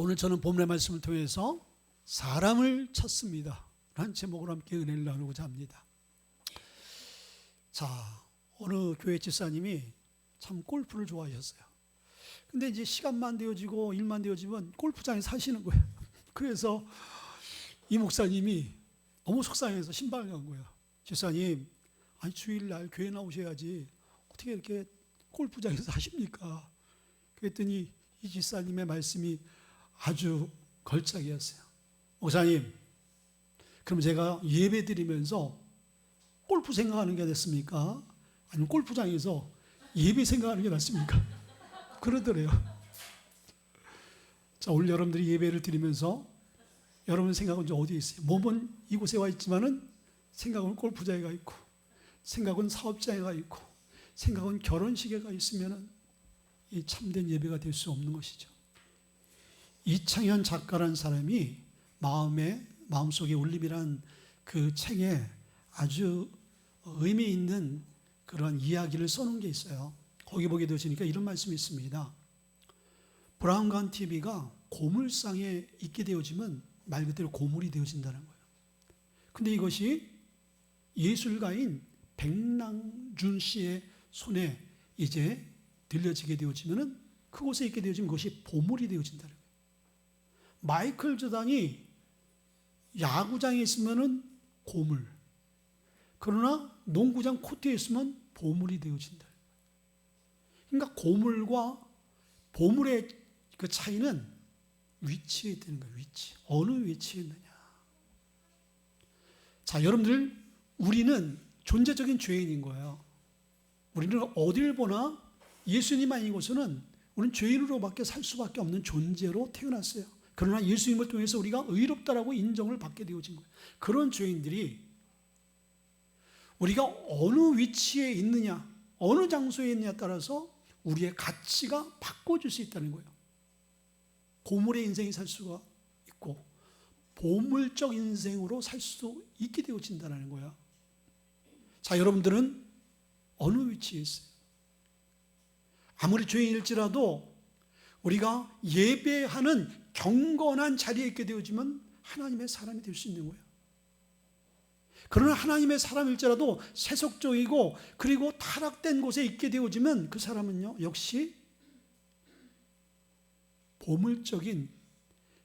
오늘 저는 본문의 말씀을 통해서 사람을 찾습니다 라는 제목으로 함께 은혜를 나누고자 합니다. 자, 어느 교회 집사님이 참 골프를 좋아하셨어요. 근데 이제 시간만 되어지고 일만 되어지면 골프장에 사시는 거예요. 그래서 이 목사님이 너무 속상해서 신방을 간 거예요. 집사님, 아니 주일날 교회 나오셔야지 어떻게 이렇게 골프장에서 하십니까? 그랬더니 이 집사님의 말씀이 아주 걸작이었어요. 목사님, 그럼 제가 예배 드리면서 골프 생각하는 게 낫습니까? 아니면 골프장에서 예배 생각하는 게 낫습니까? 그러더래요. 자, 오늘 여러분들이 예배를 드리면서 여러분 생각은 어디에 있어요? 몸은 이곳에 와 있지만은 생각은 골프장에 가 있고, 생각은 사업장에 가 있고, 생각은 결혼식에 가 있으면은 이 참된 예배가 될 수 없는 것이죠. 이창현 작가라는 사람이 마음속의 울림이란 그 책에 아주 의미 있는 그런 이야기를 써놓은 게 있어요. 거기 보게 되시니까 이런 말씀이 있습니다. 브라운관 TV가 고물상에 있게 되어지면 말 그대로 고물이 되어진다는 거예요. 근데 이것이 예술가인 백남준 씨의 손에 이제 들려지게 되어지면은 그곳에 있게 되어지면 그것이 보물이 되어진다는 거예요. 마이클 조단이 야구장에 있으면은 고물, 그러나 농구장 코트에 있으면 보물이 되어진다. 그러니까 고물과 보물의 그 차이는 위치에 있다는 거예요. 위치. 어느 위치에 있느냐. 자, 여러분들, 우리는 존재적인 죄인인 거예요. 우리는 어딜 보나 예수님 아니고서는 우리는 죄인으로밖에 살 수밖에 없는 존재로 태어났어요. 그러나 예수님을 통해서 우리가 의롭다라고 인정을 받게 되어진 거예요. 그런 죄인들이 우리가 어느 위치에 있느냐, 어느 장소에 있느냐에 따라서 우리의 가치가 바꿔줄 수 있다는 거예요. 고물의 인생이 살 수가 있고 보물적 인생으로 살 수 있게 되어진다는 거예요. 자, 여러분들은 어느 위치에 있어요? 아무리 죄인일지라도 우리가 예배하는 경건한 자리에 있게 되어지면 하나님의 사람이 될 수 있는 거예요. 그러나 하나님의 사람일지라도 세속적이고 그리고 타락된 곳에 있게 되어지면 그 사람은요, 역시 보물적인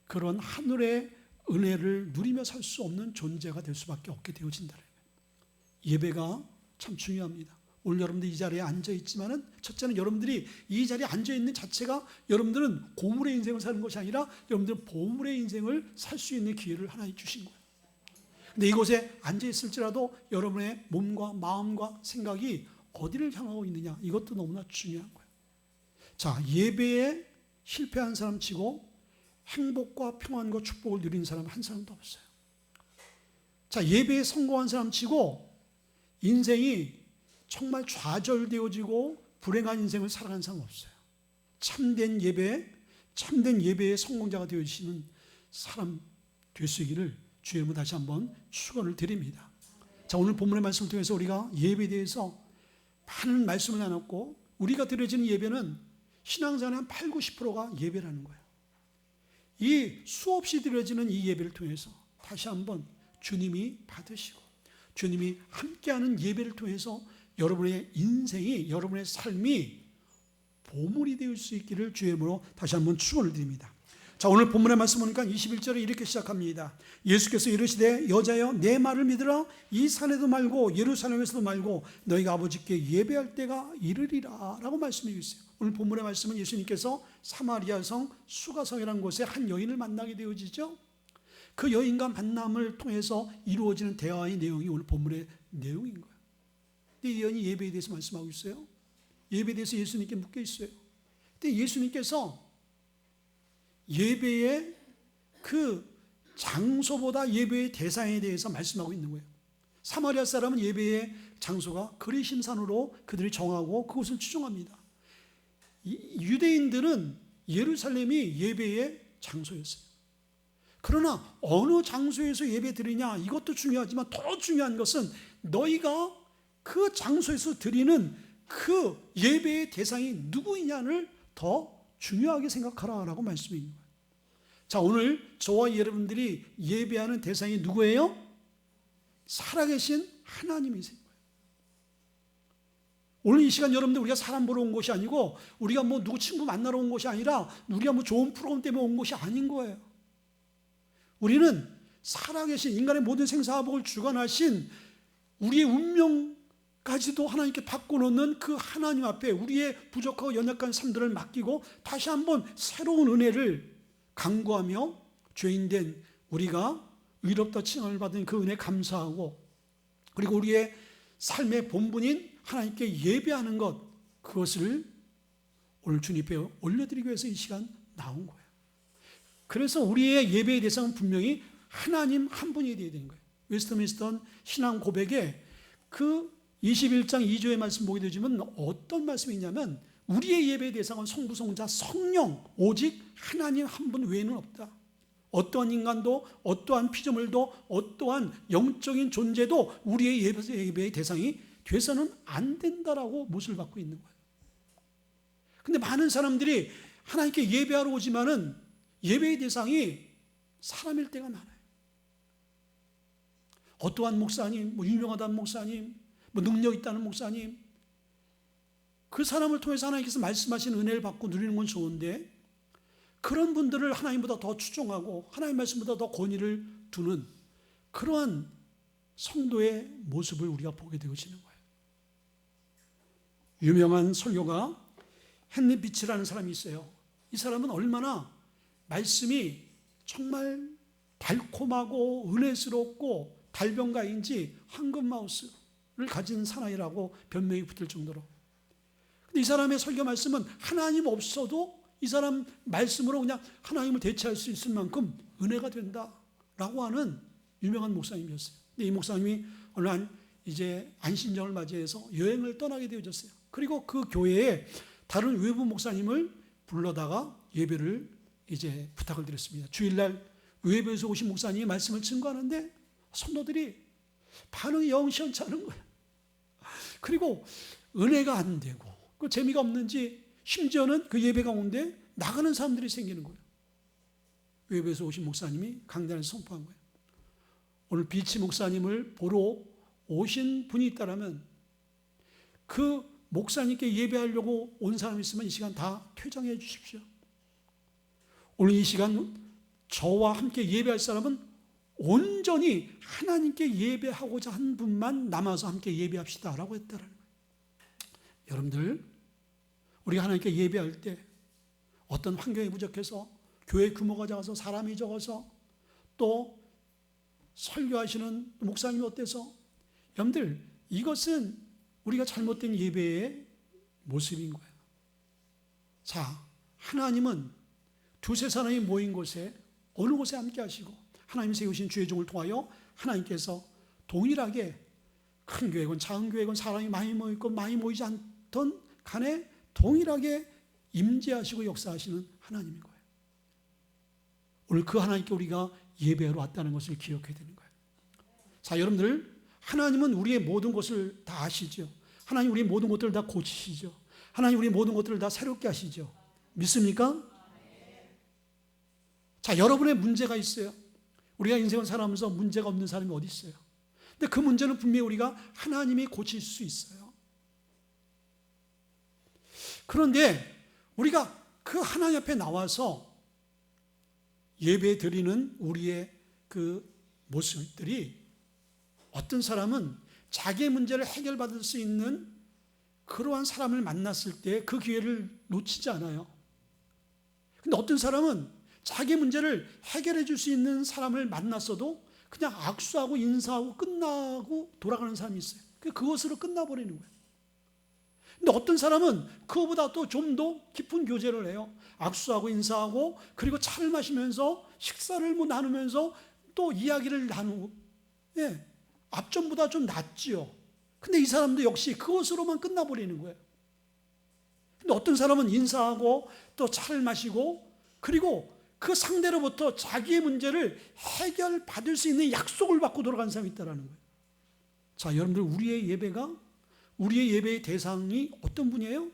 그런 하늘의 은혜를 누리며 살 수 없는 존재가 될 수밖에 없게 되어진다는 거예요. 예배가 참 중요합니다. 오늘 여러분들 이 자리에 앉아 있지만은 첫째는 여러분들이 이 자리에 앉아 있는 자체가 여러분들은 고물의 인생을 사는 것이 아니라 여러분들은 보물의 인생을 살 수 있는 기회를 하나님 주신 거예요. 근데 이곳에 앉아 있을지라도 여러분의 몸과 마음과 생각이 어디를 향하고 있느냐, 이것도 너무나 중요한 거예요. 자, 예배에 실패한 사람 치고 행복과 평안과 축복을 누린 사람 한 사람도 없어요. 자, 예배에 성공한 사람 치고 인생이 정말 좌절되어지고 불행한 인생을 살아가는 사람 없어요. 참된 예배의 성공자가 되어지시는 사람 될 수 있기를 주의 이름으로 다시 한번 축원을 드립니다. 자, 오늘 본문의 말씀을 통해서 우리가 예배에 대해서 많은 말씀을 나눴고, 우리가 드려지는 예배는 신앙생활의 한 8, 90%가 예배라는 거예요. 이 수없이 드려지는 이 예배를 통해서 다시 한번 주님이 받으시고 주님이 함께하는 예배를 통해서 여러분의 인생이, 여러분의 삶이 보물이 될 수 있기를 주의 이름으로 다시 한번 축원을 드립니다. 자, 오늘 본문의 말씀 보니까 21절에 이렇게 시작합니다. 예수께서 이르시되 여자여 내 말을 믿으라. 이 산에도 말고 예루살렘에서도 말고 너희가 아버지께 예배할 때가 이르리라 라고 말씀해 주세요. 오늘 본문의 말씀은 예수님께서 사마리아성 수가성이라는 곳에 한 여인을 만나게 되어지죠. 그 여인과 만남을 통해서 이루어지는 대화의 내용이 오늘 본문의 내용인 거예요. 근데 이 여인이 예배에 대해서 말씀하고 있어요. 예배에 대해서 예수님께 묻고 있어요. 근데 예수님께서 예배의 그 장소보다 예배의 대상에 대해서 말씀하고 있는 거예요. 사마리아 사람은 예배의 장소가 그리심산으로 그들이 정하고 그곳을 추종합니다. 유대인들은 예루살렘이 예배의 장소였어요. 그러나 어느 장소에서 예배 드리냐, 이것도 중요하지만 더 중요한 것은 너희가 그 장소에서 드리는 그 예배의 대상이 누구이냐를 더 중요하게 생각하라라고 말씀해 있는 거예요. 자, 오늘 저와 여러분들이 예배하는 대상이 누구예요? 살아계신 하나님이세요. 오늘 이 시간 여러분들 우리가 사람 보러 온 것이 아니고 우리가 뭐 누구 친구 만나러 온 것이 아니라 우리가 뭐 좋은 프로그램 때문에 온 것이 아닌 거예요. 우리는 살아계신 인간의 모든 생사화복을 주관하신 우리의 운명까지도 하나님께 바꿔놓는 그 하나님 앞에 우리의 부족하고 연약한 삶들을 맡기고 다시 한번 새로운 은혜를 간구하며 죄인된 우리가 의롭다 칭함을 받은 그 은혜 감사하고, 그리고 우리의 삶의 본분인 하나님께 예배하는 것, 그것을 오늘 주님 앞에 올려드리기 위해서 이 시간 나온 거예요. 그래서 우리의 예배의 대상은 분명히 하나님 한 분이 되어야 되는 거예요. 웨스트민스터 신앙 고백에 그 21장 2조의 말씀 보게 되지만 어떤 말씀이 있냐면, 우리의 예배의 대상은 성부성자 성령 오직 하나님 한 분 외에는 없다. 어떠한 인간도 어떠한 피조물도 어떠한 영적인 존재도 우리의 예배의 대상이 돼서는 안 된다라고 못을 받고 있는 거예요. 근데 많은 사람들이 하나님께 예배하러 오지만은 예배의 대상이 사람일 때가 많아요. 어떠한 목사님, 뭐 유명하다는 목사님, 뭐 능력 있다는 목사님, 그 사람을 통해서 하나님께서 말씀하신 은혜를 받고 누리는 건 좋은데, 그런 분들을 하나님보다 더 추종하고 하나님 말씀보다 더 권위를 두는 그러한 성도의 모습을 우리가 보게 되어지는 거예요. 유명한 설교가 헨리 비치라는 사람이 있어요. 이 사람은 얼마나 말씀이 정말 달콤하고 은혜스럽고 달변가인지 황금마우스를 가진 사나이라고 변명이 붙을 정도로. 근데 이 사람의 설교 말씀은 하나님 없어도 이 사람 말씀으로 그냥 하나님을 대체할 수 있을 만큼 은혜가 된다라고 하는 유명한 목사님이었어요. 근데 이 목사님이 어느 이제 안신정을 맞이해서 여행을 떠나게 되어졌어요. 그리고 그 교회에 다른 외부 목사님을 불러다가 예배를 이제 부탁을 드렸습니다. 주일날 외부에서 오신 목사님이 말씀을 증거하는데 성도들이 반응이 영 시원치 않은 거예요. 그리고 은혜가 안 되고 그 재미가 없는지 심지어는 그 예배 가운데 나가는 사람들이 생기는 거예요. 외부에서 오신 목사님이 강단에서 선포한 거예요. 오늘 비치 목사님을 보러 오신 분이 있다면 그 목사님께 예배하려고 온 사람이 있으면 이 시간 다 퇴장해 주십시오. 오늘 이 시간 저와 함께 예배할 사람은 온전히 하나님께 예배하고자 한 분만 남아서 함께 예배합시다라고 했다라는 거예요. 여러분들, 우리가 하나님께 예배할 때 어떤 환경이 부족해서 교회 규모가 작아서 사람이 적어서 또 설교하시는 목사님이 어때서, 여러분들 이것은 우리가 잘못된 예배의 모습인 거예요. 자, 하나님은 두세 사람이 모인 곳에 어느 곳에 함께 하시고 하나님 세우신 주의 종을 통하여 하나님께서 동일하게 큰 교회건 작은 교회건 사람이 많이 모이고 많이 모이지 않던 간에 동일하게 임재하시고 역사하시는 하나님인 거예요. 오늘 그 하나님께 우리가 예배하러 왔다는 것을 기억해야 되는 거예요. 자, 여러분들, 하나님은 우리의 모든 것을 다 아시죠. 하나님 우리의 모든 것들을 다 고치시죠. 하나님 우리의 모든 것들을 다 새롭게 하시죠. 믿습니까? 자, 여러분의 문제가 있어요. 우리가 인생을 살아가면서 문제가 없는 사람이 어디 있어요? 근데 그 문제는 분명히 우리가 하나님이 고칠 수 있어요. 그런데 우리가 그 하나님 앞에 나와서 예배 드리는 우리의 그 모습들이, 어떤 사람은 자기의 문제를 해결받을 수 있는 그러한 사람을 만났을 때 그 기회를 놓치지 않아요. 근데 어떤 사람은 자기 문제를 해결해 줄 수 있는 사람을 만났어도 그냥 악수하고 인사하고 끝나고 돌아가는 사람이 있어요. 그것으로 끝나버리는 거예요. 근데 어떤 사람은 그거보다 또 좀 더 깊은 교제를 해요. 악수하고 인사하고 그리고 차를 마시면서 식사를 뭐 나누면서 또 이야기를 나누고, 예, 앞전보다 좀 낫지요. 근데 이 사람도 역시 그것으로만 끝나버리는 거예요. 근데 어떤 사람은 인사하고 또 차를 마시고 그리고 그 상대로부터 자기의 문제를 해결받을 수 있는 약속을 받고 돌아가는 사람이 있다는 거예요. 자, 여러분들, 우리의 예배의 대상이 어떤 분이에요?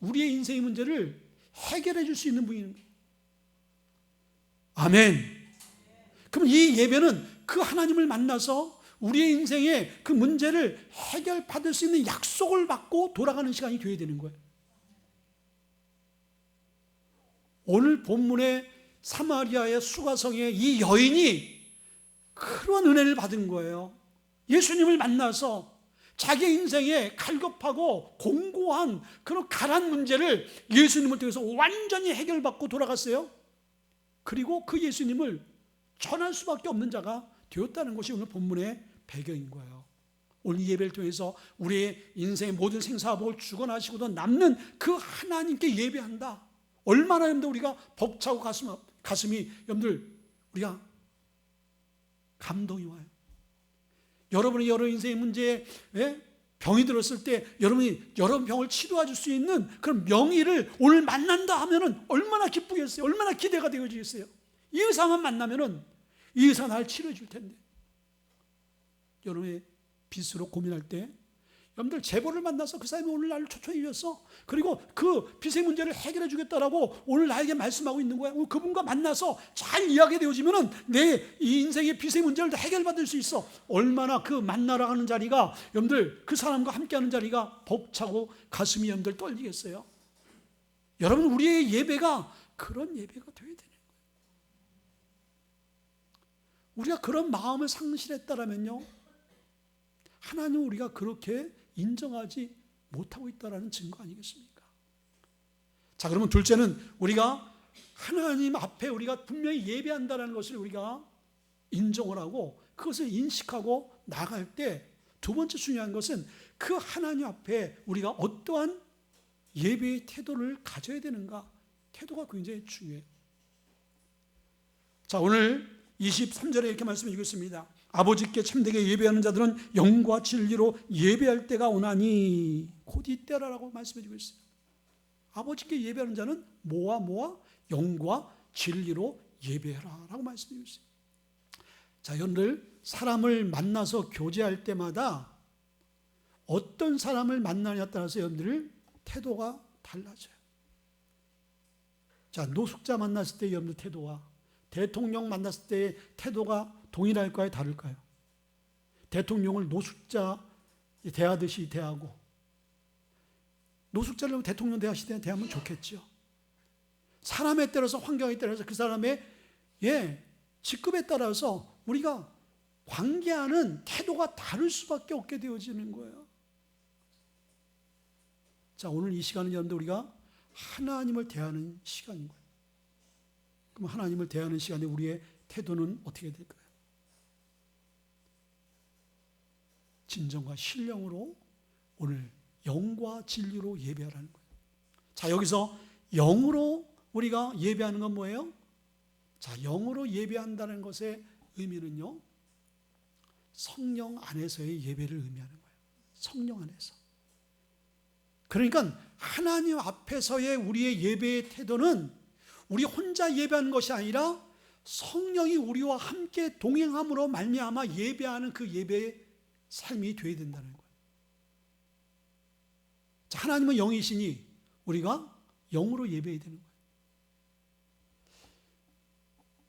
우리의 인생의 문제를 해결해 줄 수 있는 분입니다. 아멘. 그럼 이 예배는 그 하나님을 만나서 우리의 인생의 그 문제를 해결받을 수 있는 약속을 받고 돌아가는 시간이 되어야 되는 거예요. 오늘 본문의 사마리아의 수가성의 이 여인이 그런 은혜를 받은 거예요. 예수님을 만나서 자기 인생에 갈급하고 공고한 그런 가난 문제를 예수님을 통해서 완전히 해결받고 돌아갔어요. 그리고 그 예수님을 전할 수밖에 없는 자가 되었다는 것이 오늘 본문의 배경인 거예요. 오늘 예배를 통해서 우리의 인생의 모든 생사복을 주관하시고도 남는 그 하나님께 예배한다. 얼마나 여러분들 우리가 벅차고 가슴이 여러분들 우리가 감동이 와요. 여러분이 여러 인생의 문제에 병이 들었을 때 여러분이 여러 병을 치료해 줄 수 있는 그런 명의를 오늘 만난다 하면은 얼마나 기쁘겠어요. 얼마나 기대가 되어지겠어요. 이 의사만 만나면은 이 의사 날 치료해 줄 텐데. 여러분의 빚으로 고민할 때 여러분들 제보를 만나서 그 사람이 오늘 나를 초청해 주셨어. 그리고 그 빚의 문제를 해결해 주겠다라고 오늘 나에게 말씀하고 있는 거야. 그분과 만나서 잘 이야기되어지면은 내 이 인생의 빚의 문제를 해결받을 수 있어. 얼마나 그 만나러 가는 자리가 여러분들 그 사람과 함께하는 자리가 벅차고 가슴이 여러분들 떨리겠어요. 여러분 우리의 예배가 그런 예배가 되어야 되는 거예요. 우리가 그런 마음을 상실했다라면요, 하나님 우리가 그렇게 인정하지 못하고 있다는 증거 아니겠습니까? 자, 그러면 둘째는 우리가 하나님 앞에 우리가 분명히 예배한다는 것을 우리가 인정을 하고 그것을 인식하고 나갈 때 두 번째 중요한 것은 그 하나님 앞에 우리가 어떠한 예배의 태도를 가져야 되는가? 태도가 굉장히 중요해요. 자, 오늘 23절에 이렇게 말씀해 주겠습니다. 아버지께 참되게 예배하는 자들은 영과 진리로 예배할 때가 오나니 곧 이때라라고 말씀해 주고 있어요. 아버지께 예배하는 자는 뭐와 영과 진리로 예배하라 라고 말씀해 주고 있어요. 자, 여러분들 사람을 만나서 교제할 때마다 어떤 사람을 만나냐에 따라서 여러분들 태도가 달라져요. 자, 노숙자 만났을 때 여러분들 태도와 대통령 만났을 때의 태도가 동일할까요? 다를까요? 대통령을 노숙자 대하듯이 대하고 노숙자를 대통령 대하시듯이 대하면 좋겠죠. 사람에 따라서 환경에 따라서 그 사람의 직급에 따라서 우리가 관계하는 태도가 다를 수밖에 없게 되어지는 거예요. 자, 오늘 이 시간은 여러분들 우리가 하나님을 대하는 시간인 거예요. 그럼 하나님을 대하는 시간에 우리의 태도는 어떻게 될까요? 진정과 신령으로 오늘 영과 진리로 예배하라는 거예요. 자, 여기서 영으로 우리가 예배하는 건 뭐예요? 자, 영으로 예배한다는 것의 의미는요, 성령 안에서의 예배를 의미하는 거예요. 성령 안에서. 그러니까 하나님 앞에서의 우리의 예배의 태도는 우리 혼자 예배하는 것이 아니라 성령이 우리와 함께 동행함으로 말미암아 예배하는 그 예배의 삶이 되어야 된다는 거예요. 자, 하나님은 영이시니 우리가 영으로 예배해야 되는 거예요.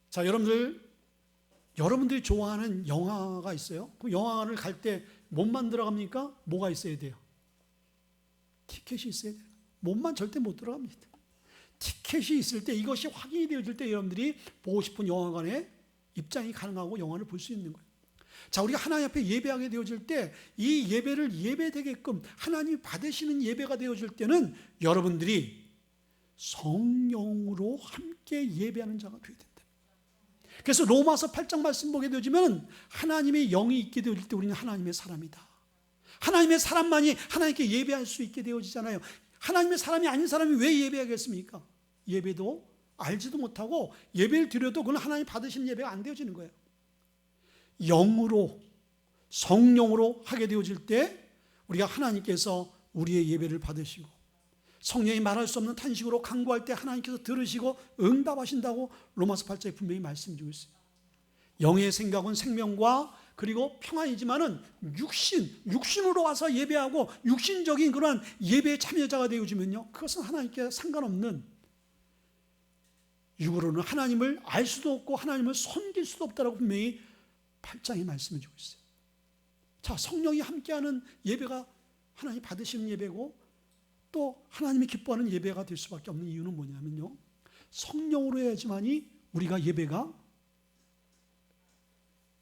자, 여러분들이 좋아하는 영화가 있어요. 그 영화를 갈 때 몸만 들어갑니까? 뭐가 있어야 돼요? 티켓이 있어야 돼요. 몸만 절대 못 들어갑니다. 티켓이 있을 때 이것이 확인이 되어질 때 여러분들이 보고 싶은 영화관에 입장이 가능하고 영화를 볼 수 있는 거예요. 자, 우리가 하나님 앞에 예배하게 되어질 때 이 예배를 예배되게끔 하나님이 받으시는 예배가 되어질 때는 여러분들이 성령으로 함께 예배하는 자가 되어야 된다. 그래서 로마서 8장 말씀 보게 되어지면 하나님의 영이 있게 되어질 때 우리는 하나님의 사람이다. 하나님의 사람만이 하나님께 예배할 수 있게 되어지잖아요. 하나님의 사람이 아닌 사람이 왜 예배하겠습니까? 예배도 알지도 못하고 예배를 드려도 그건 하나님 받으시는 예배가 안 되어지는 거예요. 영으로 성령으로 하게 되어질 때 우리가 하나님께서 우리의 예배를 받으시고 성령이 말할 수 없는 탄식으로 간구할 때 하나님께서 들으시고 응답하신다고 로마서 8장에 분명히 말씀드리고 있어요. 영의 생각은 생명과 그리고 평안이지만은 육신으로 와서 예배하고 육신적인 그러한 예배의 참여자가 되어지면요, 그것은 하나님께 상관없는 육으로는 하나님을 알 수도 없고 하나님을 섬길 수도 없다라고 분명히 8장이 말씀해 주고 있어요. 자, 성령이 함께하는 예배가 하나님 받으시는 예배고 또 하나님이 기뻐하는 예배가 될 수밖에 없는 이유는 뭐냐면요, 성령으로 해야지만이 우리가 예배가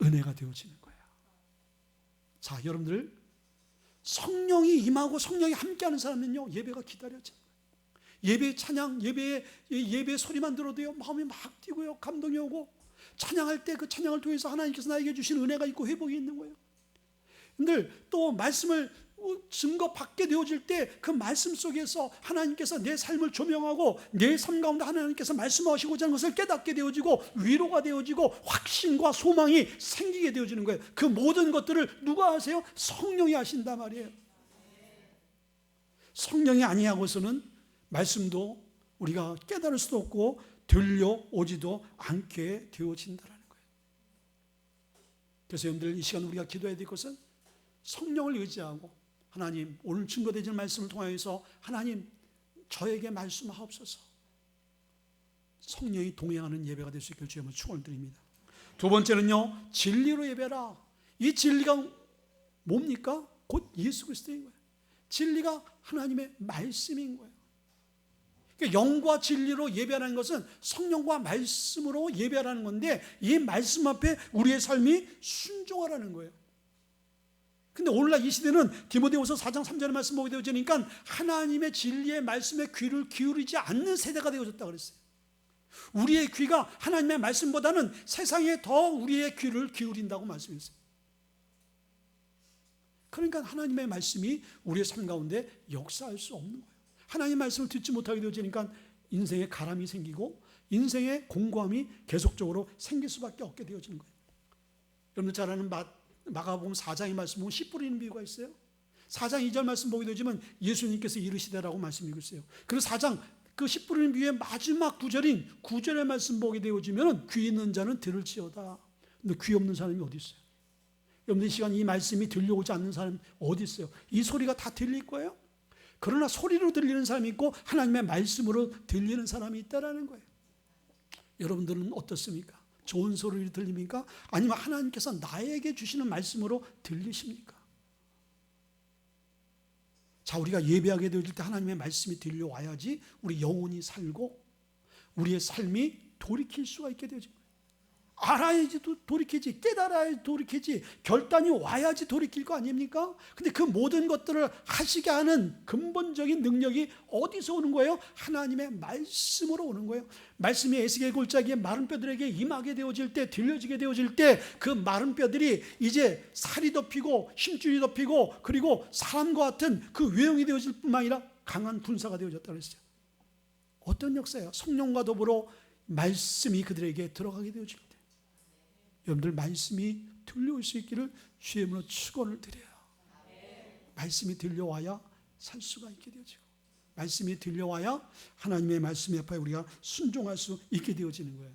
은혜가 되어지는 거예요. 자, 여러분들, 성령이 임하고 성령이 함께하는 사람은요, 예배가 기다려져요. 예배 찬양, 예배 소리만 들어도요, 마음이 막 뛰고요, 감동이 오고, 찬양할 때 그 찬양을 통해서 하나님께서 나에게 주신 은혜가 있고 회복이 있는 거예요. 근데 또 말씀을 증거받게 되어질 때 그 말씀 속에서 하나님께서 내 삶을 조명하고 내 삶 가운데 하나님께서 말씀하시고자 하는 것을 깨닫게 되어지고 위로가 되어지고 확신과 소망이 생기게 되어지는 거예요. 그 모든 것들을 누가 하세요? 성령이 하신단 말이에요. 성령이 아니하고서는 말씀도 우리가 깨달을 수도 없고 들려오지도 않게 되어진다는 거예요. 그래서 여러분들, 이 시간 우리가 기도해야 될 것은 성령을 의지하고, 하나님, 오늘 증거되는 말씀을 통하여서 하나님 저에게 말씀하옵소서. 성령이 동행하는 예배가 될 수 있기를 주의 이름으로 축원드립니다. 두 번째는요, 진리로 예배라. 이 진리가 뭡니까? 곧 예수 그리스도인 거예요. 진리가 하나님의 말씀인 거예요. 그러니까 영과 진리로 예배하는 것은 성령과 말씀으로 예배하는 건데, 이 말씀 앞에 우리의 삶이 순종하라는 거예요. 근데 오늘날 이 시대는 디모데후서 4장 3절의 말씀 보게 되어지니까 하나님의 진리의 말씀에 귀를 기울이지 않는 세대가 되어졌다 그랬어요. 우리의 귀가 하나님의 말씀보다는 세상에 더 우리의 귀를 기울인다고 말씀했어요. 그러니까 하나님의 말씀이 우리의 삶 가운데 역사할 수 없는 거예요. 하나님의 말씀을 듣지 못하게 되어지니까 인생에 가람이 생기고 인생의 공고함이 계속적으로 생길 수밖에 없게 되어지는 거예요. 여러분들 잘 아는 마가복음 4장의 말씀 보면 씨 뿌리는 비유가 있어요. 4장 2절 말씀 보게 되지만 예수님께서 이르시되라고 말씀이고 있어요. 그리고 4장 그 씨 뿌리는 비유의 마지막 구절인 9절의 말씀 보게 되어지면 귀 있는 자는 들을지어다. 근데 귀 없는 사람이 어디 있어요? 여러분들, 이 시간 이 말씀이 들려오지 않는 사람이 어디 있어요? 이 소리가 다 들릴 거예요? 그러나 소리로 들리는 사람이 있고 하나님의 말씀으로 들리는 사람이 있다라는 거예요. 여러분들은 어떻습니까? 좋은 소리를 들립니까? 아니면 하나님께서 나에게 주시는 말씀으로 들리십니까? 자, 우리가 예배하게 되어질 때 하나님의 말씀이 들려와야지 우리 영혼이 살고 우리의 삶이 돌이킬 수가 있게 되죠. 알아야지 돌이키지, 깨달아야지 돌이키지, 결단이 와야지 돌이킬 거 아닙니까? 근데 그 모든 것들을 하시게 하는 근본적인 능력이 어디서 오는 거예요? 하나님의 말씀으로 오는 거예요. 말씀이 에스겔 골짜기에 마른 뼈들에게 임하게 되어질 때, 들려지게 되어질 때 그 마른 뼈들이 이제 살이 덮이고 힘줄이 덮이고 그리고 사람과 같은 그 외형이 되어질 뿐만 아니라 강한 군사가 되어졌다고 했어요. 어떤 역사예요? 성령과 더불어 말씀이 그들에게 들어가게 되어질 때 여러분들, 말씀이 들려올 수 있기를 주의 이름으로 축원을 드려요. 말씀이 들려와야 살 수가 있게 되어지고, 말씀이 들려와야 하나님의 말씀 앞에 우리가 순종할 수 있게 되어지는 거예요.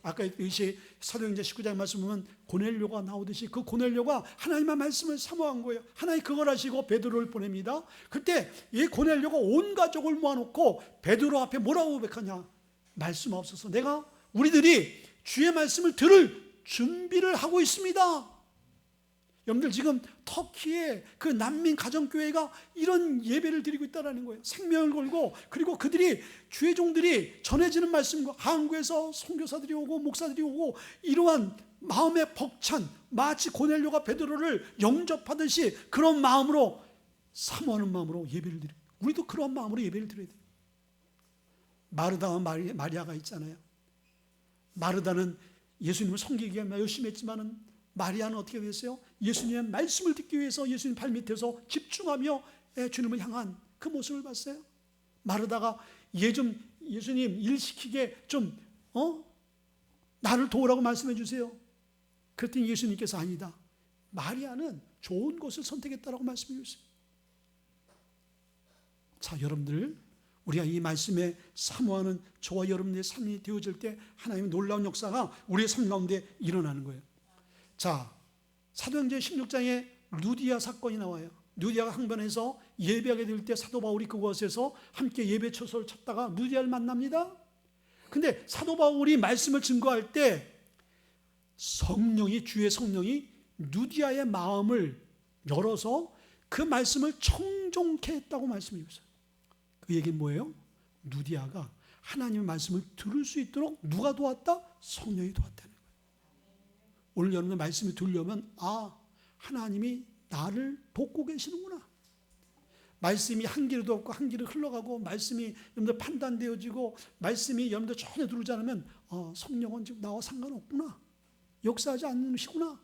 아까 이시 사도행전 19장 말씀 보면 고넬료가 나오듯이 그 고넬료가 하나님의 말씀을 사모한 거예요. 하나님 그걸 하시고 베드로를 보냅니다. 그때 이 고넬료가 온 가족을 모아놓고 베드로 앞에 뭐라고 고백하냐? 말씀 없어서 우리들이 주의 말씀을 들을 준비를 하고 있습니다. 여러분들, 지금 터키의 그 난민 가정교회가 이런 예배를 드리고 있다는 거예요. 생명을 걸고, 그리고 그들이 주의 종들이 전해지는 말씀과 한국에서 선교사들이 오고 목사들이 오고 이러한 마음에 벅찬, 마치 고넬료가 베드로를 영접하듯이 그런 마음으로, 사모하는 마음으로 예배를 드려요. 우리도 그런 마음으로 예배를 드려야 돼요. 마르다와 마리아가 있잖아요. 마르다는 예수님을 섬기기 위해 열심히 했지만은 마리아는 어떻게 됐어요? 예수님의 말씀을 듣기 위해서 예수님 발밑에서 집중하며 주님을 향한 그 모습을 봤어요. 마르다가 예수님 일 시키게 좀 나를 도우라고 말씀해 주세요. 그랬더니 예수님께서 아니다, 마리아는 좋은 것을 선택했다라고 말씀해 주셨어요. 자, 여러분들, 우리가 이 말씀에 사모하는 저와 여러분의 삶이 되어질 때 하나님의 놀라운 역사가 우리의 삶 가운데 일어나는 거예요. 자, 사도행전 16장에 루디아 사건이 나와요. 루디아가 항변해서 예배하게 될 때 사도 바울이 그곳에서 함께 예배 처소를 찾다가 루디아를 만납니다. 근데 사도 바울이 말씀을 증거할 때 성령이, 주의 성령이 누디아의 마음을 열어서 그 말씀을 청종케 했다고 말씀해 주세요. 그 얘기는 뭐예요? 누디아가 하나님의 말씀을 들을 수 있도록 누가 도왔다? 성령이 도왔다는 거예요. 오늘 여러분의 말씀을 들으려면 하나님이 나를 돕고 계시는구나. 말씀이 한 길도 없고 한 길을 흘러가고 말씀이 여러분들 판단되어지고 말씀이 여러분들 전혀 들어오지 않으면 성령은 지금 나와 상관없구나. 역사하지 않으시구나.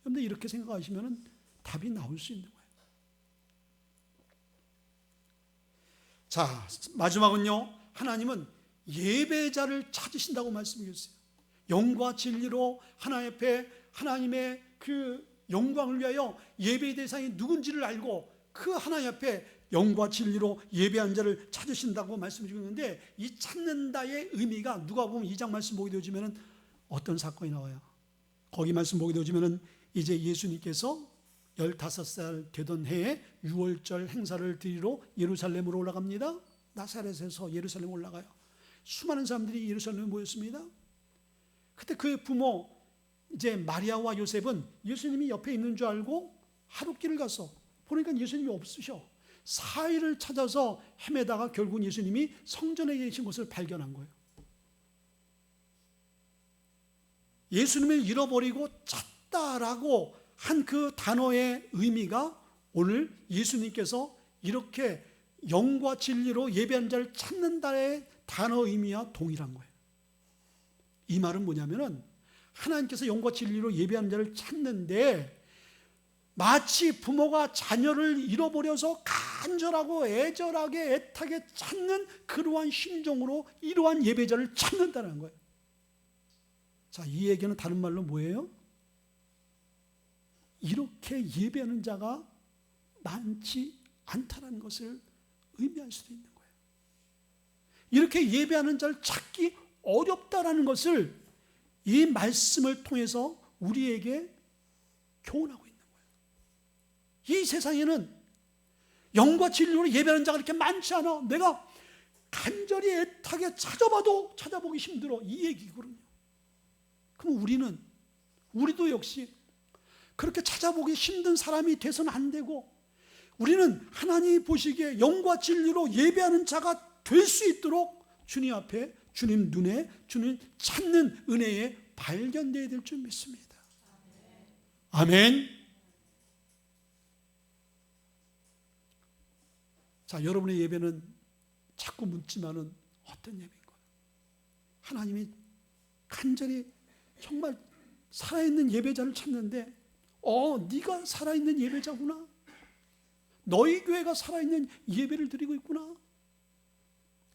여러분들 이렇게 생각하시면 답이 나올 수 있는 거예요. 자, 마지막은요. 하나님은 예배자를 찾으신다고 말씀해 주셨어요. 영과 진리로 하나님 앞에 하나님의 그 영광을 위하여 예배의 대상이 누군지를 알고 그 하나님 앞에 영과 진리로 예배한 자를 찾으신다고 말씀해 주고 있는데, 이 찾는다의 의미가 누가 보면 2장 말씀 보게 되어지면 어떤 사건이 나와요? 거기 말씀 보게 되어지면 이제 예수님께서 15살 되던 해에 6월절 행사를 드리러 예루살렘으로 올라갑니다. 나사렛에서 예루살렘 올라가요. 수많은 사람들이 예루살렘에 모였습니다. 그때 그의 부모 이제 마리아와 요셉은 예수님이 옆에 있는 줄 알고 하룻길을 가서 보니까 예수님이 없으셔. 4일을 찾아서 헤매다가 결국 예수님이 성전에 계신 것을 발견한 거예요. 예수님을 잃어버리고 찾다라고 한 그 단어의 의미가 오늘 예수님께서 이렇게 영과 진리로 예배한 자를 찾는다의 단어 의미와 동일한 거예요. 이 말은 뭐냐면은 하나님께서 영과 진리로 예배한 자를 찾는데 마치 부모가 자녀를 잃어버려서 간절하고 애절하게 애타게 찾는 그러한 심정으로 이러한 예배자를 찾는다는 거예요. 자, 이 얘기는 다른 말로 뭐예요? 이렇게 예배하는 자가 많지 않다는 것을 의미할 수도 있는 거예요. 이렇게 예배하는 자를 찾기 어렵다라는 것을 이 말씀을 통해서 우리에게 교훈하고 있는 거예요. 이 세상에는 영과 진리로 예배하는 자가 이렇게 많지 않아. 내가 간절히 애타게 찾아봐도 찾아보기 힘들어. 이 얘기거든요. 그럼 우리도 역시 그렇게 찾아보기 힘든 사람이 돼서는 안 되고, 우리는 하나님이 보시기에 영과 진리로 예배하는 자가 될 수 있도록 주님 앞에, 주님 눈에, 주님 찾는 은혜에 발견되어야 될 줄 믿습니다. 아멘. 자, 여러분의 예배는 자꾸 묻지만은 어떤 예배인가요? 하나님이 간절히 정말 살아있는 예배자를 찾는데, 네가 살아있는 예배자구나. 너희 교회가 살아있는 예배를 드리고 있구나.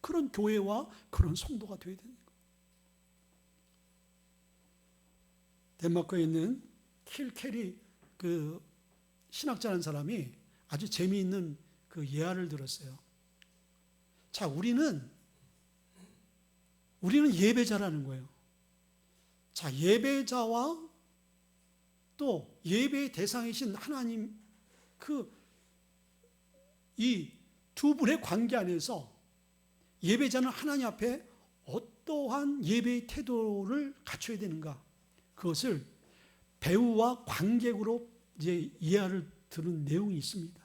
그런 교회와 그런 성도가 되어야 되는 거예요. 덴마크에 있는 킬케리 그 신학자라는 사람이 아주 재미있는 그 예화를 들었어요. 자, 우리는 예배자라는 거예요. 자, 예배자와 또 예배의 대상이신 하나님, 이 두 분의 관계 안에서 예배자는 하나님 앞에 어떠한 예배의 태도를 갖춰야 되는가, 그것을 배우와 관객으로 이제 이해를 들은 내용이 있습니다.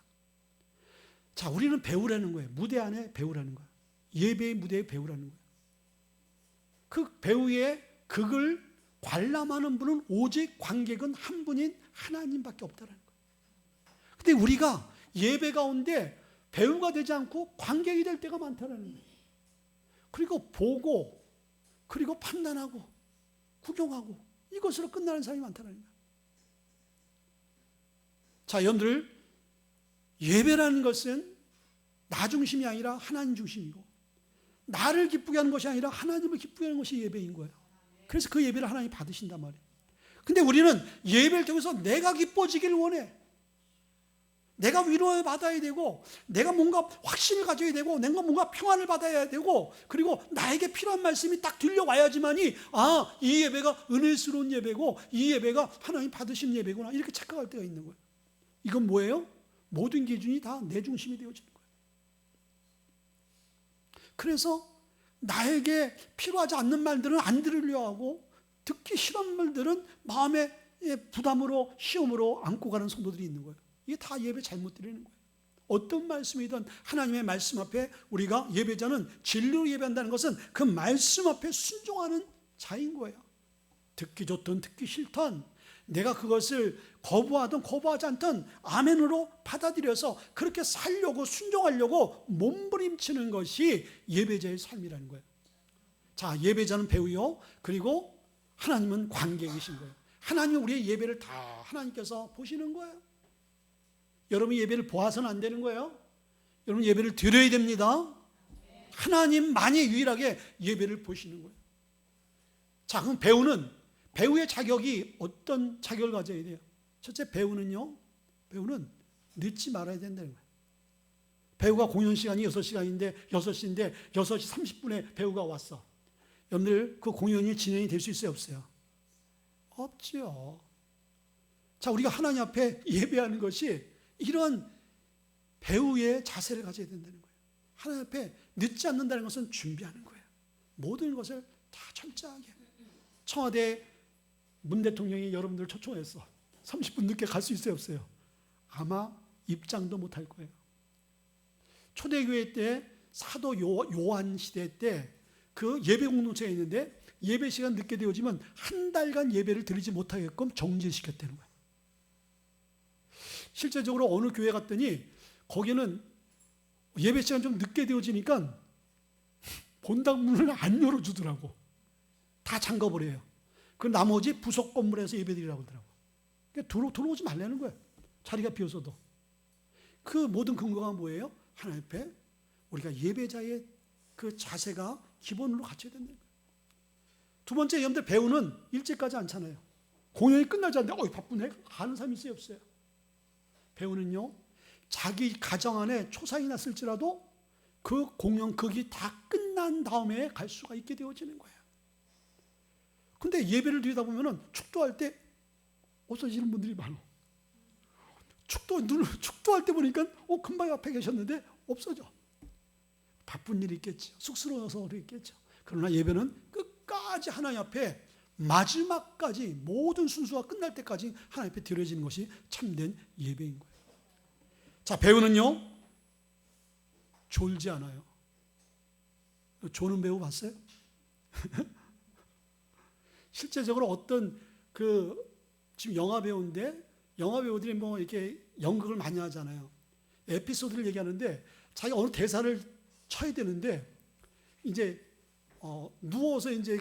자, 우리는 배우라는 거예요. 무대 안에 배우라는 거예요. 예배의 무대에 배우라는 거예요. 그 배우의 극을 관람하는 분은 오직 관객은 한 분인 하나님밖에 없다는 거예요. 근데 우리가 예배 가운데 배우가 되지 않고 관객이 될 때가 많다는 거예요. 그리고 보고, 그리고 판단하고, 구경하고, 이것으로 끝나는 사람이 많다는 거예요. 자, 여러분들, 예배라는 것은 나 중심이 아니라 하나님 중심이고, 나를 기쁘게 하는 것이 아니라 하나님을 기쁘게 하는 것이 예배인 거예요. 그래서 그 예배를 하나님이 받으신단 말이에요. 근데 우리는 예배를 통해서 내가 기뻐지기를 원해. 내가 위로를 받아야 되고, 내가 뭔가 확신을 가져야 되고, 내가 뭔가 평안을 받아야 되고, 그리고 나에게 필요한 말씀이 딱 들려와야지만이 이 예배가 은혜스러운 예배고, 이 예배가 하나님 받으신 예배구나, 이렇게 착각할 때가 있는 거예요. 이건 뭐예요? 모든 기준이 다 내 중심이 되어지는 거예요. 그래서 나에게 필요하지 않는 말들은 안 들으려 하고 듣기 싫은 말들은 마음에 부담으로 시험으로 안고 가는 성도들이 있는 거예요. 이게 다 예배 잘못 드리는 거예요. 어떤 말씀이든 하나님의 말씀 앞에 우리가 예배자는 진리로 예배한다는 것은 그 말씀 앞에 순종하는 자인 거예요. 듣기 좋든 듣기 싫든 내가 그것을 거부하든 거부하지 않든 아멘으로 받아들여서 그렇게 살려고 순종하려고 몸부림치는 것이 예배자의 삶이라는 거예요. 자, 예배자는 배우요. 그리고 하나님은 관객이신 거예요. 하나님은 우리의 예배를 다 하나님께서 보시는 거예요. 여러분 예배를 보아서는 안 되는 거예요. 여러분 예배를 드려야 됩니다. 하나님만이 유일하게 예배를 보시는 거예요. 자, 그럼 배우의 자격이 어떤 자격을 가져야 돼요? 첫째, 배우는 늦지 말아야 된다는 거예요. 배우가 공연 시간이 6시간인데 6시인데 6시 30분에 배우가 왔어. 여러분들 그 공연이 진행이 될 수 있어요, 없어요? 없지요. 자, 우리가 하나님 앞에 예배하는 것이 이런 배우의 자세를 가져야 된다는 거예요. 하나님 앞에 늦지 않는다는 것은 준비하는 거예요. 모든 것을 다 철저하게. 청와대 문 대통령이 여러분들 초청했어. 30분 늦게 갈 수 있어요, 없어요? 아마 입장도 못 할 거예요. 초대교회 때 사도 요한 시대 때 그 예배 공동체가 있는데 예배 시간 늦게 되어지면 한 달간 예배를 드리지 못하게끔 정지시켰다는 거예요. 실제적으로 어느 교회 갔더니 거기는 예배 시간 좀 늦게 되어지니까 본당 문을 안 열어주더라고. 다 잠가버려요. 그 나머지 부속 건물에서 예배드리라고 하더라고. 그러니까 들어오지 말라는 거예요. 자리가 비어서도. 그 모든 근거가 뭐예요? 하나님 앞에 우리가 예배자의 그 자세가 기본으로 갖춰야 된다는 거예요. 두 번째, 여러분들 배우는 일찍까지 않잖아요. 공연이 끝나지 않는데 바쁘네? 가는 사람이 있어요, 없어요? 배우는요, 자기 가정 안에 초상이 났을지라도 그 공연 극이 다 끝난 다음에 갈 수가 있게 되어지는 거예요. 근데 예배를 드리다 보면은 축도할 때 없어지는 분들이 많아. 축도할 때 보니까 금방 앞에 계셨는데 없어져. 바쁜 일이 있겠죠. 쑥스러워서 그랬겠죠. 그러나 예배는 끝까지 하나님 앞에 마지막까지 모든 순수가 끝날 때까지 하나님 앞에 드려지는 것이 참된 예배인 거예요. 자, 배우는요 졸지 않아요. 조는 배우 봤어요? 실제적으로 어떤 지금 영화 배우인데 영화 배우들이 뭐 이렇게 연극을 많이 하잖아요. 에피소드를 얘기하는데 자기가 어느 대사를 쳐야 되는데 이제 누워서 이제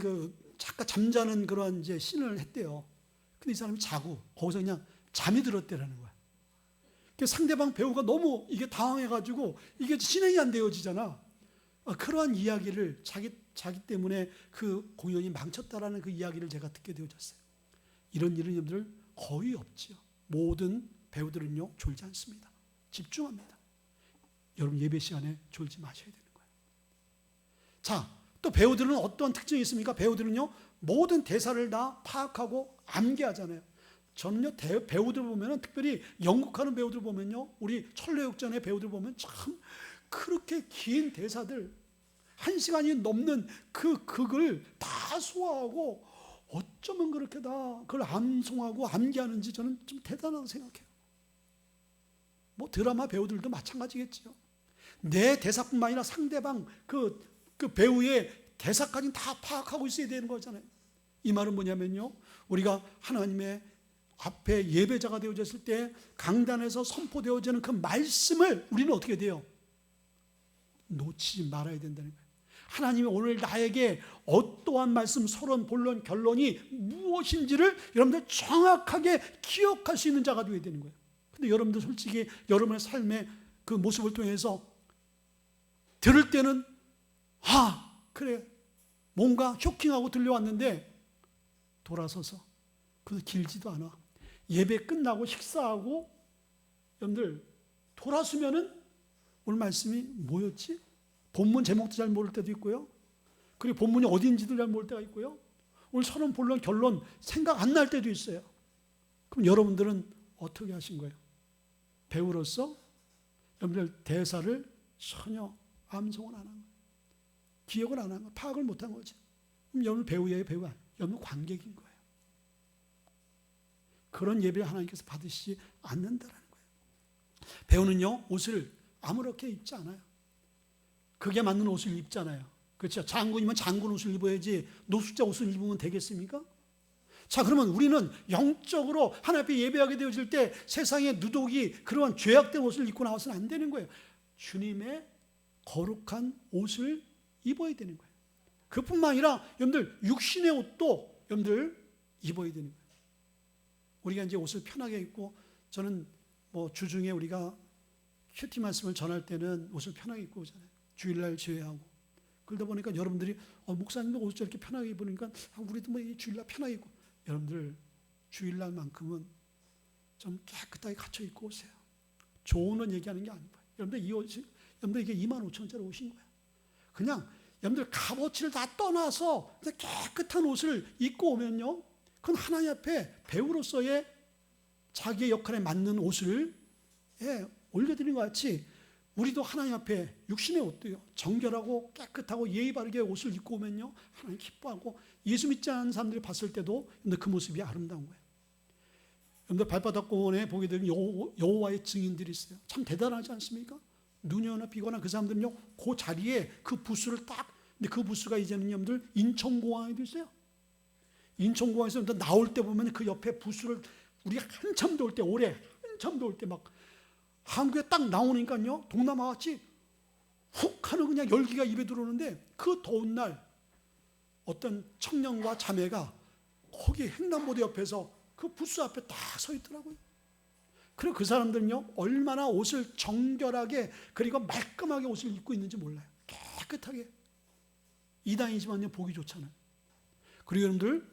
잠깐 잠자는 그런 이제 씬을 했대요. 근데 이 사람이 자고 거기서 그냥 잠이 들었대라는 거야. 상대방 배우가 너무 이게 당황해가지고 이게 진행이 안 되어지잖아. 그러한 이야기를 자기 때문에 그 공연이 망쳤다라는 그 이야기를 제가 듣게 되어졌어요. 이런 일은 여러분들 거의 없지요. 모든 배우들은요 졸지 않습니다. 집중합니다. 여러분 예배 시간에 졸지 마셔야 되는 거예요. 자, 또 배우들은 어떤 특징이 있습니까? 배우들은요 모든 대사를 다 파악하고 암기하잖아요. 저는요 배우들 보면은 특별히 연극하는 배우들 보면요 우리 천로역전의 배우들 보면 참 그렇게 긴 대사들 1시간이 넘는 그 극을 다 소화하고 어쩌면 그렇게 다 그걸 암송하고 암기하는지 저는 좀 대단하다고 생각해요. 뭐 드라마 배우들도 마찬가지겠죠. 내 대사뿐만 아니라 상대방 그 배우의 대사까지 다 파악하고 있어야 되는 거잖아요. 이 말은 뭐냐면요 우리가 하나님의 앞에 예배자가 되어졌을 때 강단에서 선포되어지는 그 말씀을 우리는 어떻게 돼요? 놓치지 말아야 된다는 거예요. 하나님이 오늘 나에게 어떠한 말씀, 서론, 본론, 결론이 무엇인지를 여러분들 정확하게 기억할 수 있는 자가 되어야 되는 거예요. 근데 여러분들 솔직히 여러분의 삶의 그 모습을 통해서 들을 때는 그래 뭔가 쇼킹하고 들려왔는데 돌아서서 그래도 길지도 않아. 예배 끝나고 식사하고 여러분들 돌아서면은 오늘 말씀이 뭐였지? 본문 제목도 잘 모를 때도 있고요. 그리고 본문이 어디인지도 잘 모를 때가 있고요. 오늘 서론, 본론, 결론 생각 안 날 때도 있어요. 그럼 여러분들은 어떻게 하신 거예요? 배우로서 여러분들 대사를 전혀 암송을 안 한 거예요. 기억을 안 한 거, 파악을 못한 거지. 그럼 여러분 배우예요, 배우 아니에요? 여러분 관객인 거예요. 그런 예배를 하나님께서 받으시지 않는다라는 거예요. 배우는요, 옷을 아무렇게 입지 않아요. 그게 맞는 옷을 입잖아요. 그렇죠? 장군이면 장군 옷을 입어야지 노숙자 옷을 입으면 되겠습니까? 자, 그러면 우리는 영적으로 하나님 앞에 예배하게 되어질 때 세상의 누독이 그러한 죄악된 옷을 입고 나와서는 안 되는 거예요. 주님의 거룩한 옷을 입어야 되는 거예요. 그뿐만 아니라 여러분들 육신의 옷도 여러분들 입어야 되는 거예요. 우리가 이제 옷을 편하게 입고, 저는 뭐 주중에 우리가 큐티 말씀을 전할 때는 옷을 편하게 입고 오잖아요. 주일날 제외하고. 그러다 보니까 여러분들이 목사님도 옷을 저렇게 편하게 입으니까 우리도 뭐 주일날 편하게 입고. 여러분들 주일날만큼은 좀 깨끗하게 갖춰 입고 오세요. 좋은 옷 얘기하는 게 아니고요. 여러분들 이 옷이, 여러분들 이게 25,000원짜리 옷인 거예요. 그냥 여러분들 값어치를 다 떠나서 깨끗한 옷을 입고 오면요, 그건 하나님 앞에 배우로서의 자기의 역할에 맞는 옷을 올려드리는 것 같이, 우리도 하나님 앞에 육신의 옷도요, 정결하고 깨끗하고 예의 바르게 옷을 입고 오면요, 하나님 기뻐하고, 예수 믿지 않는 사람들이 봤을 때도 그 모습이 아름다운 거예요. 여러분들 발바닥 공원에 보게 되면 여호와의 증인들이 있어요. 참 대단하지 않습니까? 눈이 오나 비거나 그 사람들은요, 그 자리에 그 부스를 딱, 근데 그 부스가 이제는 여러분들 인천공항에도 있어요. 인천공항에서 나올 때 보면 그 옆에 부스를, 우리가 한참 더울 때, 올해 한참 더울 때 막 한국에 딱 나오니까요, 동남아 같이 훅 하는 그냥 열기가 입에 들어오는데, 그 더운 날 어떤 청년과 자매가 거기 횡단보도 옆에서 그 부스 앞에 딱 서 있더라고요. 그리고 그 사람들은요, 얼마나 옷을 정결하게 그리고 말끔하게 옷을 입고 있는지 몰라요. 깨끗하게. 이단이지만요, 보기 좋잖아요. 그리고 여러분들,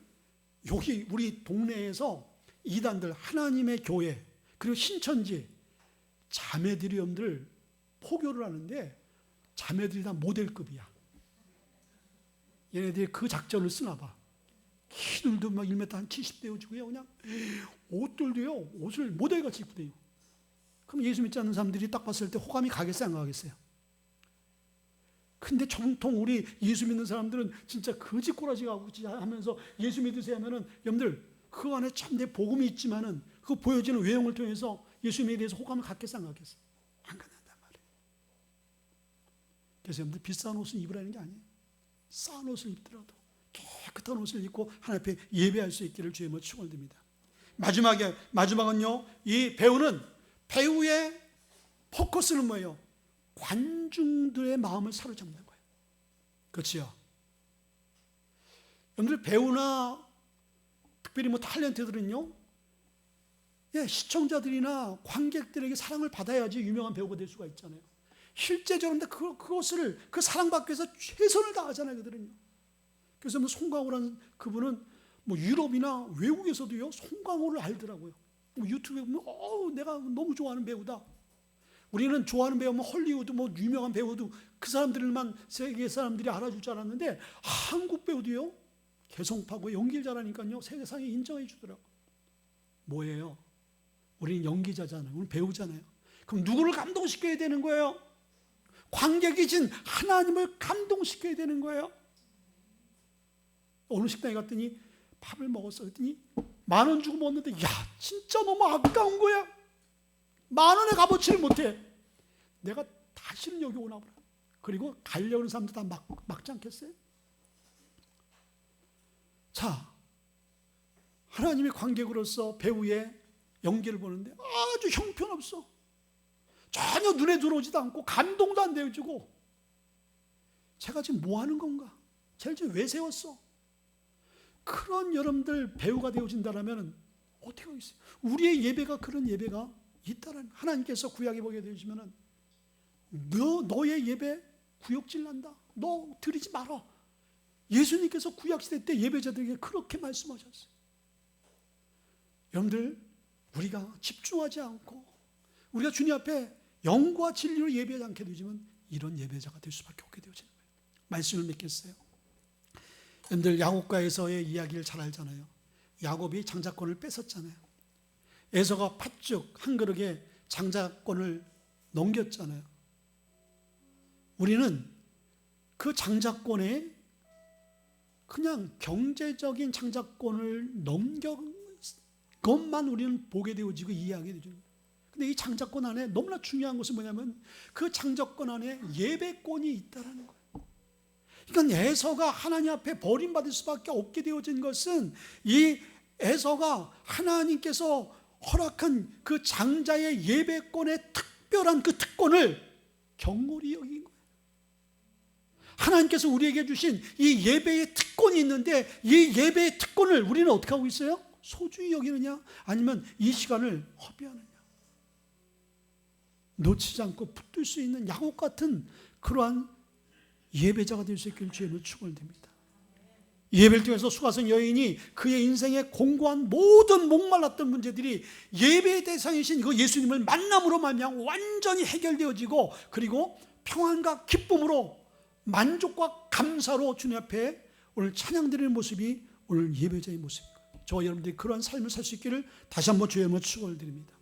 여기 우리 동네에서 이단들, 하나님의 교회, 그리고 신천지 자매들이 여러분들 포교를 하는데, 자매들이 다 모델급이야. 얘네들이 그 작전을 쓰나 봐. 키들도 막 1m 한 70 되어지고요, 그냥 옷들도요, 옷을 모델같이 입고 다녀요. 그럼 예수 믿지 않는 사람들이 딱 봤을 때 호감이 가겠어요, 안 가겠어요? 근데 정통 우리 예수 믿는 사람들은 진짜 거지꼬라지가 하면서 예수 믿으세요 하면은, 여러분들 그 안에 참된 복음이 있지만은 그 보여지는 외형을 통해서 예수님에 대해서 호감을 갖겠어, 안 갖겠어? 안 갖는단 말이에요. 그래서 여러분들 비싼 옷을 입으라는 게 아니에요. 싼 옷을 입더라도 깨끗한 옷을 입고 하나님 앞에 예배할 수 있기를 주의 이름으로 축원드립니다. 마지막은요, 이 배우의 포커스는 뭐예요? 관중들의 마음을 사로잡는 거예요. 그렇죠? 여러분들 배우나 특별히 뭐 탤런트들은요, 시청자들이나 관객들에게 사랑을 받아야지 유명한 배우가 될 수가 있잖아요. 실제적으로 그것을 그 사랑받기 위해서 최선을 다하잖아요, 그들은요. 그래서 뭐 송강호라는 그분은 뭐 유럽이나 외국에서도요, 송강호를 알더라고요. 뭐 유튜브에 보면 내가 너무 좋아하는 배우다. 우리는 좋아하는 배우면 헐리우드 뭐 유명한 배우도 그 사람들만 세계 사람들이 알아줄 줄 알았는데, 한국 배우도요, 개성파고 연기를 잘하니까요, 세상에 인정해 주더라고요. 뭐예요? 우리는 연기자잖아요. 우리는 배우잖아요. 그럼 누구를 감동시켜야 되는 거예요? 관객이신 하나님을 감동시켜야 되는 거예요. 어느 식당에 갔더니 밥을 먹었어. 그랬더니 10,000원 주고 먹었는데, 야, 진짜 너무 아까운 거야. 10,000원의 값어치를 못해. 내가 다시는 여기 오나 보라. 그리고 가려는 사람들 다 막지 않겠어요? 자, 하나님의 관객으로서 배우의 연기를 보는데 아주 형편없어. 전혀 눈에 들어오지도 않고 감동도 안 되어주고, 제가 지금 뭐 하는 건가? 쟤를 지금 왜 세웠어? 그런 여러분들 배우가 되어진다면 어떻게 하겠어요? 우리의 예배가 그런 예배가 있다는, 하나님께서 구약에 보게 되시면은 너의 예배 구역질 난다. 너 드리지 마라. 예수님께서 구약시대 때 예배자들에게 그렇게 말씀하셨어요. 여러분들, 우리가 집중하지 않고 우리가 주님 앞에 영과 진리로 예배하지 않게 되지만 이런 예배자가 될 수밖에 없게 되어지는 거예요. 말씀을 맺겠어요. 여러분들, 야곱과에서의 이야기를 잘 알잖아요. 야곱이 장자권을 뺏었잖아요. 에서가 팥죽 한 그릇에 장자권을 넘겼잖아요. 우리는 그 장자권에 그냥 경제적인 장자권을 넘겨 것만 우리는 보게 되어지고 이해하게 되죠. 근데 이 장자권 안에 너무나 중요한 것은 뭐냐면 그 장자권 안에 예배권이 있다라는 거예요. 그러니까 에서가 하나님 앞에 버림받을 수밖에 없게 되어진 것은 이 에서가 하나님께서 허락한 그 장자의 예배권의 특별한 그 특권을 경홀히 여긴 거예요. 하나님께서 우리에게 주신 이 예배의 특권이 있는데 이 예배의 특권을 우리는 어떻게 하고 있어요? 소중히 여기느냐 아니면 이 시간을 허비하느냐. 놓치지 않고 붙들 수 있는 야곱 같은 그러한 예배자가 될 수 있기를 주님을 축원드립니다. 예배를 통해서 수가성 여인이 그의 인생에 공고한 모든 목말랐던 문제들이 예배의 대상이신 그 예수님을 만남으로 말미암아 완전히 해결되어지고 그리고 평안과 기쁨으로 만족과 감사로 주님 앞에 오늘 찬양드리는 모습이 오늘 예배자의 모습입니다. 저와 여러분들이 그러한 삶을 살 수 있기를 다시 한번 주의 이름으로 축원을 드립니다.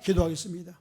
기도하겠습니다.